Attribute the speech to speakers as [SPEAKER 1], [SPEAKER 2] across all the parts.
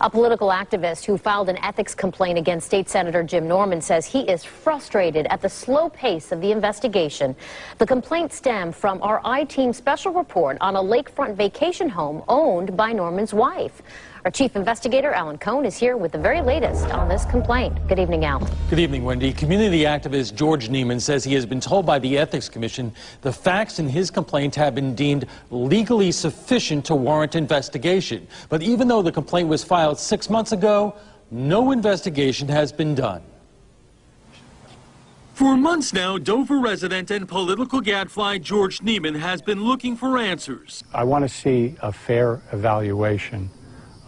[SPEAKER 1] A political activist who filed an ethics complaint against State Senator Jim Norman says he is frustrated at the slow pace of the investigation. The complaint stemmed from our I-Team special report on a lakefront vacation home owned by Norman's wife. Our chief investigator, Alan Cohn, is here with the very latest on this complaint. Good evening, Alan.
[SPEAKER 2] Good evening, Wendy. Community activist George Neiman says he has been told by the Ethics Commission the facts in his complaint have been deemed legally sufficient to warrant investigation. But even though the complaint was filed 6 months ago, no investigation has been done.
[SPEAKER 3] For months now, Dover resident and political gadfly George Neiman has been looking for answers.
[SPEAKER 4] I want to see a fair evaluation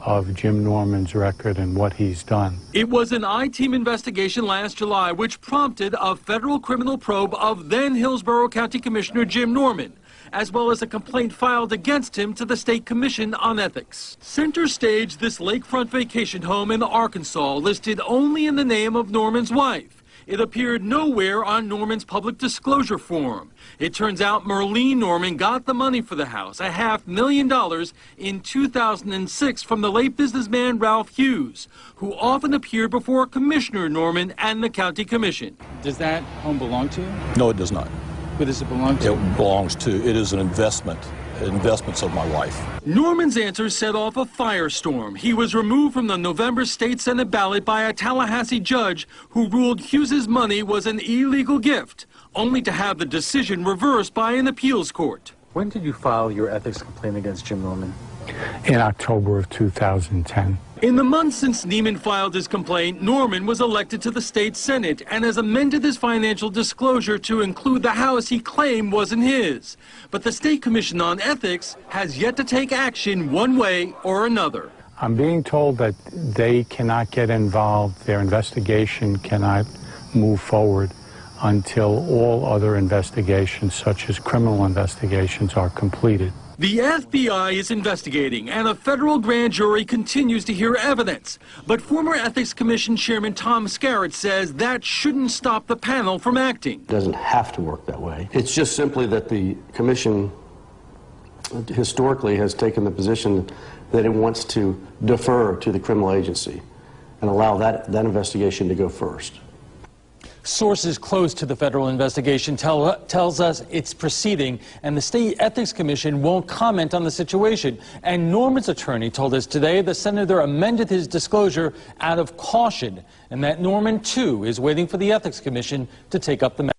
[SPEAKER 4] of Jim Norman's record and what he's done.
[SPEAKER 3] It was an I-Team investigation last July which prompted a federal criminal probe of then Hillsborough County Commissioner Jim Norman, as well as a complaint filed against him to the State Commission on Ethics. Center stage, this lakefront vacation home in Arkansas, listed only in the name of Norman's wife. It appeared nowhere on Norman's public disclosure form. It turns out Merlene Norman got the money for the house, $500,000 in 2006 from the late businessman Ralph Hughes, who often appeared before Commissioner Norman and the County Commission.
[SPEAKER 5] Does that home belong to you?
[SPEAKER 6] No, it does not.
[SPEAKER 5] Who does it belong to?
[SPEAKER 6] It belongs to, it is an investments of my wife.
[SPEAKER 3] Norman's answer set off a firestorm. He was removed from the November State Senate ballot by a Tallahassee judge who ruled Hughes's money was an illegal gift, only to have the decision reversed by an appeals court.
[SPEAKER 7] When did you file your ethics complaint against Jim Norman?
[SPEAKER 4] In October of 2010.
[SPEAKER 3] In the months since Neiman filed his complaint, Norman was elected to the state Senate and has amended his financial disclosure to include the house he claimed wasn't his. But the State Commission on Ethics has yet to take action one way or another.
[SPEAKER 4] I'm being told that they cannot get involved, their investigation cannot move forward until all other investigations, such as criminal investigations, are completed.
[SPEAKER 3] The FBI is investigating, and a federal grand jury continues to hear evidence. But former Ethics Commission Chairman Tom Scarrett says that shouldn't stop the panel from acting.
[SPEAKER 8] It doesn't have to work that way. It's just simply that the commission historically has taken the position that it wants to defer to the criminal agency and allow that investigation to go first.
[SPEAKER 2] Sources close to the federal investigation tells us it's proceeding, and the State Ethics Commission won't comment on the situation. And Norman's attorney told us today the senator amended his disclosure out of caution, and that Norman, too, is waiting for the Ethics Commission to take up the matter.